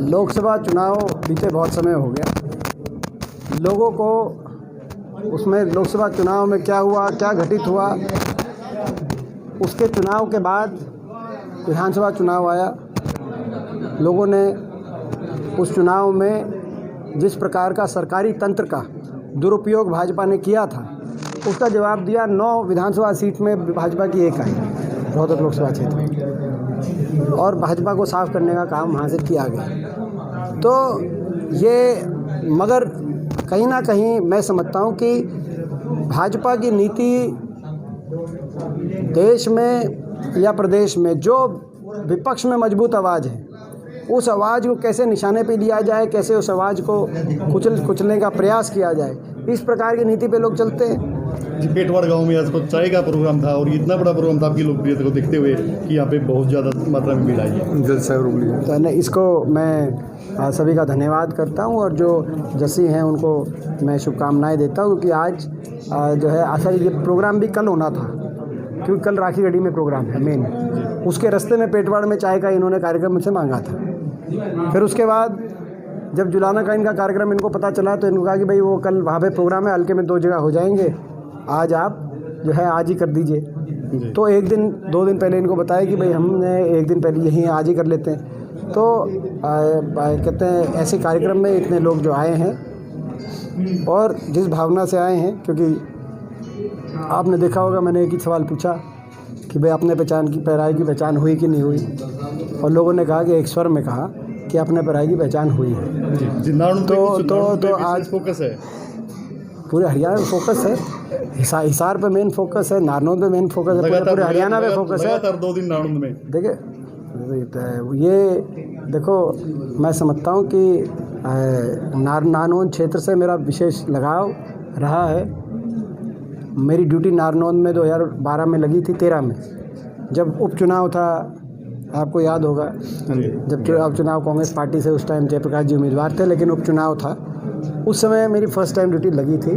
लोकसभा चुनाव बीते बहुत समय हो गया। लोगों को उसमें लोकसभा चुनाव में क्या हुआ, क्या घटित हुआ, उसके चुनाव के बाद विधानसभा चुनाव आया। लोगों ने उस चुनाव में जिस प्रकार का सरकारी तंत्र का दुरुपयोग भाजपा ने किया था, उसका जवाब दिया। 9 विधानसभा सीट में भाजपा की एक आई रोहतक लोकसभा क्षेत्र में, और भाजपा को साफ करने का काम वहाँ से किया गया। तो ये मगर कहीं ना कहीं मैं समझता हूँ कि भाजपा की नीति देश में या प्रदेश में जो विपक्ष में मजबूत आवाज़ है, उस आवाज़ को कैसे निशाने पे लिया जाए, कैसे उस आवाज़ को कुचलने का प्रयास किया जाए, इस प्रकार की नीति पे लोग चलते हैं। पेटवाड़ गांव में आज चाय का प्रोग्राम था और इतना बड़ा प्रोग्राम था आपकी लोकप्रियता को देखते हुए कि यहाँ पे बहुत ज़्यादा मात्रा में भीड़ आई है। तो इसको मैं सभी का धन्यवाद करता हूँ और जो जसी हैं उनको मैं शुभकामनाएं देता हूँ, क्योंकि आज जो है आखिर ये प्रोग्राम भी कल होना था, क्योंकि कल राखी गढ़ी में प्रोग्राम है मेन। उसके रास्ते में पेटवाड़ में चाय का इन्होंने कार्यक्रम मुझसे मांगा था। फिर उसके बाद जब जुलाना का इनका कार्यक्रम इनको पता चला तो इनको कहा कि भाई वो कल वहाँ पे प्रोग्राम है, हल्के में 2 जगह हो जाएंगे, आज आप जो है आज ही कर दीजिए। तो 2 दिन पहले इनको बताया कि भाई हमने 1 दिन पहले यहीं आज ही कर लेते हैं। तो कहते हैं ऐसे कार्यक्रम में इतने लोग जो आए हैं और जिस भावना से आए हैं, क्योंकि आपने देखा होगा मैंने एक ही सवाल पूछा कि भाई अपने पैराई की पहचान हुई कि नहीं हुई, और लोगों ने कहा कि एक स्वर में कहा कि अपने पैराई की पहचान हुई है। तो आज फोकस है, पूरे हरियाणा में फोकस है, हिसार पे मेन फोकस है, नारनौंद पे मेन फोकस है, पूरे हरियाणा में फोकस है। 2 दिन नारनौंद में देखिए ये देखो, मैं समझता हूँ कि नारनौंद क्षेत्र से मेरा विशेष लगाव रहा है। मेरी ड्यूटी नारनौंद में 2012 में लगी थी, 13 में जब उपचुनाव था, आपको याद होगा, जब उपचुनाव कांग्रेस पार्टी से उस टाइम जयप्रकाश जी उम्मीदवार थे, लेकिन उपचुनाव था उस समय मेरी फर्स्ट टाइम ड्यूटी लगी थी।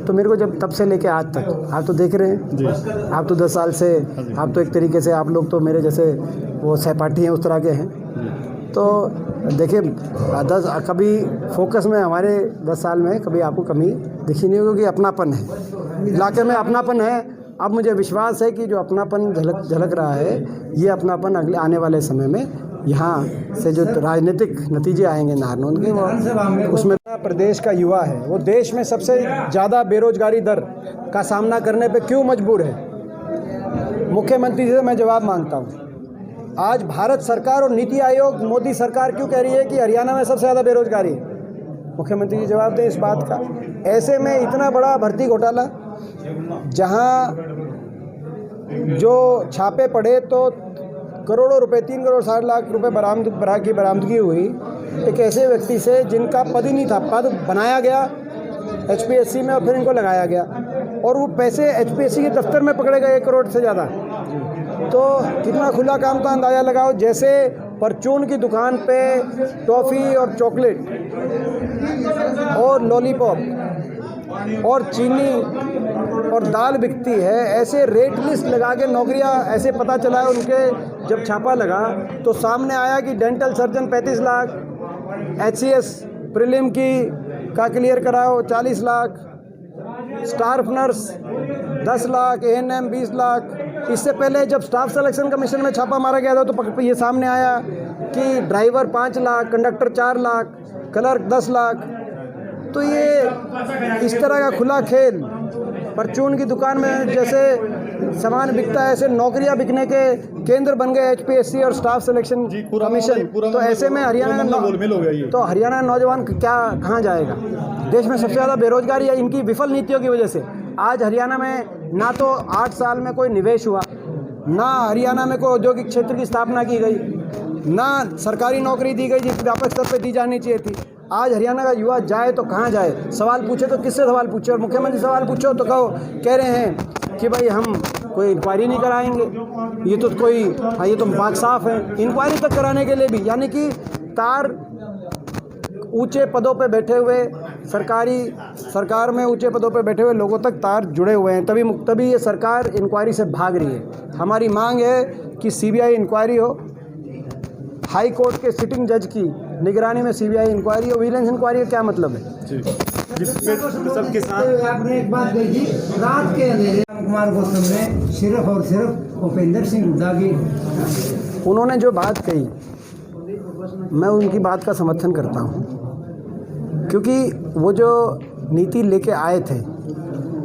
तो मेरे को जब तब से लेके आज तक, आप तो देख रहे हैं, आप तो 10 साल से, आप तो एक तरीके से आप लोग तो मेरे जैसे वो सहपाठी हैं, उस तरह के हैं। तो देखिए कभी फोकस में हमारे 10 साल में कभी आपको कमी दिखी नहीं होगी, अपनापन है इलाके में, अपनापन है। अब मुझे विश्वास है कि जो अपनापन झलक रहा है, ये अपनापन अगले आने वाले समय में यहाँ से जो राजनीतिक नतीजे आएंगे नारनौंद के, वो उसमें प्रदेश का युवा है, वो देश में सबसे ज़्यादा बेरोजगारी दर का सामना करने पे क्यों मजबूर है। मुख्यमंत्री जी से मैं जवाब मांगता हूँ, आज भारत सरकार और नीति आयोग मोदी सरकार क्यों कह रही है कि हरियाणा में सबसे ज़्यादा बेरोजगारी है। मुख्यमंत्री जी जवाब दें इस बात का। ऐसे में इतना बड़ा भर्ती घोटाला, जहाँ जो छापे पड़े तो करोड़ों रुपए, 3 करोड़ 60 लाख रुपए बरामदगी हुई एक ऐसे व्यक्ति से जिनका पद ही नहीं था। पद बनाया गया HPSC में और फिर इनको लगाया गया, और वो पैसे HPSC के दफ्तर में पकड़े गए 1 करोड़ से ज़्यादा। तो कितना खुला काम का अंदाज़ा लगाओ। जैसे परचून की दुकान पे टॉफ़ी और चॉकलेट और लॉलीपॉप और चीनी और दाल बिकती है, ऐसे रेट लिस्ट लगा के नौकरियां, ऐसे पता चला है उनके जब छापा लगा तो सामने आया कि dental surgeon 35 lakh, HCS prelim का क्लियर कराओ 40 lakh, staff nurse 10 lakh, ANM 20 lakh. इससे पहले जब स्टाफ सिलेक्शन कमीशन में छापा मारा गया था तो ये सामने आया कि driver 5 lakh, conductor 4 lakh, clerk 10 lakh. तो ये इस तरह का खुला खेल, परचून की दुकान में जैसे सामान बिकता है, ऐसे नौकरियां बिकने के केंद्र बन गए HPSC और स्टाफ सिलेक्शन कमीशन। तो ऐसे में हरियाणा नौजवान कहाँ जाएगा। देश में सबसे ज़्यादा बेरोजगारी है इनकी विफल नीतियों की वजह से। आज हरियाणा में ना तो 8 साल में कोई निवेश हुआ, ना हरियाणा में कोई औद्योगिक क्षेत्र की स्थापना की गई, ना सरकारी नौकरी दी गई जिस व्यापक स्तर पर दी जानी चाहिए थी। आज हरियाणा का युवा जाए तो कहाँ जाए। सवाल पूछे तो किससे सवाल पूछे, और मुख्यमंत्री सवाल पूछो तो कह रहे हैं कि भाई हम कोई इंक्वायरी नहीं कराएंगे। ये तो ये तो बात साफ है, इंक्वायरी तक कराने के लिए भी, यानी कि तार ऊंचे पदों पे बैठे हुए सरकार में ऊंचे पदों पे बैठे हुए लोगों तक तार जुड़े हुए हैं, तभी ये सरकार इंक्वायरी से भाग रही है। हमारी मांग है कि CBI इंक्वायरी हो, हाई कोर्ट के सिटिंग जज की निगरानी में सीबीआई इंक्वायरी और विजिलेंस इंक्वायरी का क्या मतलब है? जिसमें सबके साथ आपने एक बात कही थी, रात के अंधेरे कुमार गौतम ने सिर्फ और सिर्फ उपेंद्र सिंह हुड्डा की, उन्होंने जो बात कही मैं उनकी बात का समर्थन करता हूँ, क्योंकि वो जो नीति लेके आए थे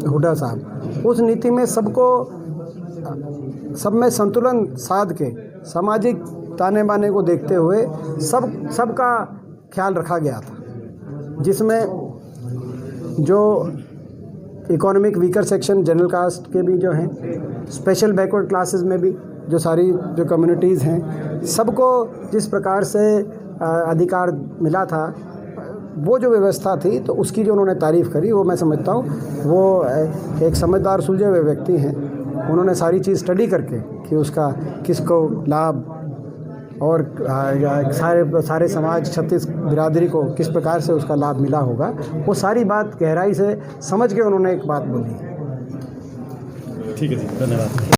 हुड्डा साहब, उस नीति में सब में संतुलन साध के सामाजिक ताने बाने को देखते हुए सबका ख्याल रखा गया था, जिसमें जो economic weaker section general caste के भी जो हैं, स्पेशल बैकवर्ड क्लासेस में भी जो सारी जो कम्युनिटीज़ हैं, सबको जिस प्रकार से अधिकार मिला था, वो जो व्यवस्था थी तो उसकी जो उन्होंने तारीफ़ करी, वो मैं समझता हूँ वो एक समझदार सुलझे हुए व्यक्ति हैं। उन्होंने सारी चीज़ स्टडी करके कि उसका किसको लाभ और सारे समाज छत्तीस बिरादरी को किस प्रकार से उसका लाभ मिला होगा, वो सारी बात गहराई से समझ के उन्होंने एक बात बोली। ठीक है जी, धन्यवाद।